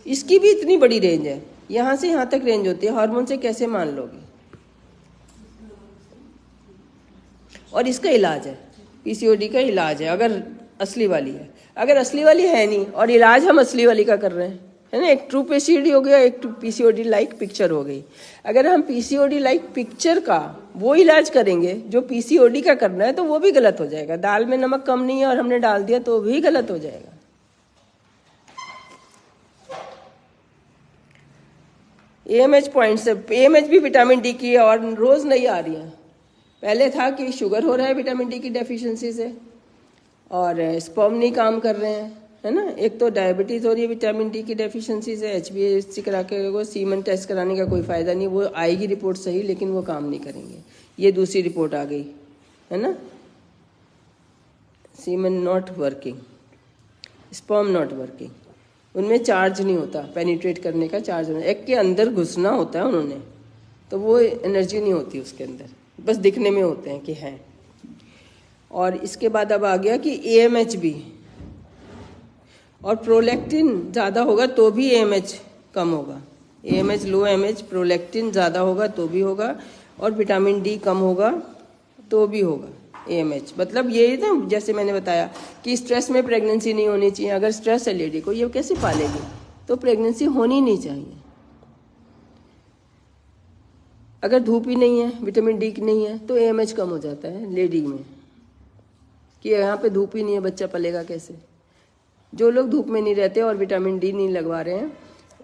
इसकी भी इतनी बड़ी रेंज है, यहाँ से यहाँ तक रेंज होती है, हार्मोन से कैसे मान लोगे? और इसका इलाज है, PCOD का इलाज है, अगर असली वाली है। अगर असली वाली है नहीं और इलाज हम असली वाली का कर रहे हैं, है ना, एक ट्रू PCOD हो गया, एक PCOD लाइक पिक्चर हो गई। अगर हम PCOD लाइक पिक्चर का वो इलाज करेंगे जो PCOD का करना है, तो वो भी गलत हो जाएगा। दाल में नमक कम नहीं है और हमने डाल दिया तो भी गलत हो जाएगा। AMH पॉइंट से, AMH भी विटामिन D की है और रोज नहीं आ रही है। पहले था कि शुगर हो रहा है विटामिन D की डेफिशिएंसी से, और स्पर्म नहीं काम कर रहे हैं, है ना। एक तो डायबिटीज हो रही है विटामिन D की डेफिशिएंसी से, HbA1c करा के सीमन टेस्ट कराने का कोई फायदा नहीं, वो आएगी रिपोर्ट सही लेकिन वो काम नहीं करेंगे। ये दूसरी रिपोर्ट आ गई, है ना, semen not working, sperm not working. उनमें चार्ज नहीं होता, पेनिट्रेट करने का चार्ज नहीं, एग के अंदर घुसना होता है उन्होंने, तो वो एनर्जी नहीं होती उसके अंदर, बस दिखने में होते हैं कि हैं। और इसके बाद अब आ गया कि AMH भी, और प्रोलैक्टिन ज़्यादा होगा तो भी AMH कम होगा। AMH लो MH, प्रोलैक्टिन ज़्यादा होगा तो भी होगा, और विटामिन D कम होगा तो भी होगा AMH। मतलब ये ना, जैसे मैंने बताया कि स्ट्रेस में प्रेगनेंसी नहीं होनी चाहिए। अगर स्ट्रेस है लेडी को, ये कैसे पालेगी, तो प्रेगनेंसी होनी नहीं चाहिए। अगर धूप ही नहीं है, विटामिन D नहीं है, तो AMH कम हो जाता है लेडी में, कि यहाँ पे धूप ही नहीं है, बच्चा पलेगा कैसे। जो लोग धूप में नहीं रहते और विटामिन D नहीं लगवा रहे हैं,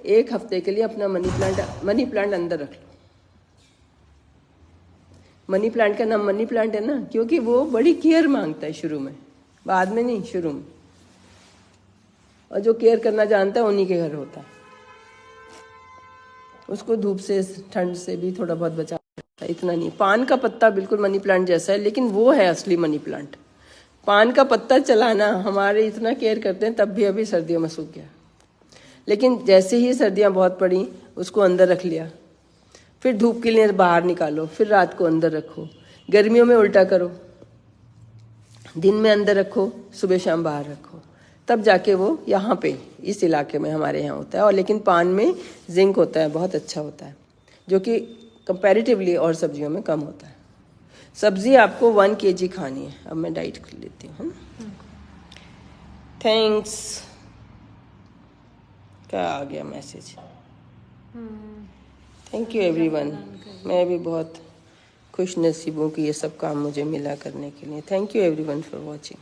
1 हफ्ते के लिए अपना मनी प्लांट अंदर रख लो। मनी प्लांट का नाम मनी प्लांट है ना, क्योंकि वो बड़ी केयर मांगता है शुरू में, बाद में नहीं, शुरू में। और जो केयर करना जानता है उन्हीं के घर होता है। उसको धूप से, ठंड से भी थोड़ा बहुत बचा, इतना नहीं। पान का पत्ता बिल्कुल मनी प्लांट जैसा है, लेकिन वो है असली मनी प्लांट। पान का पत्ता चलाना, हमारे इतना केयर करते हैं, तब भी अभी सर्दियों में सूख गया। लेकिन जैसे ही सर्दियाँ बहुत पड़ी, उसको अंदर रख लिया, फिर धूप के लिए बाहर निकालो, फिर रात को अंदर रखो। गर्मियों में उल्टा करो, दिन में अंदर रखो, सुबह शाम बाहर रखो, तब जाके वो यहाँ पे इस इलाके में हमारे यहाँ होता है। और लेकिन पान में जिंक होता है, बहुत अच्छा होता है, जो कि कंपैरेटिवली और सब्जियों में कम होता है। सब्जी आपको 1 kg खानी है। अब मैं डाइट कर लेती हूँ, है ना। थैंक्स का आ गया मैसेज। Thank you everyone. मैं भी बहुत खुश नसीब हूँ कि ये सब काम मुझे मिला करने के लिए। Thank you everyone for watching.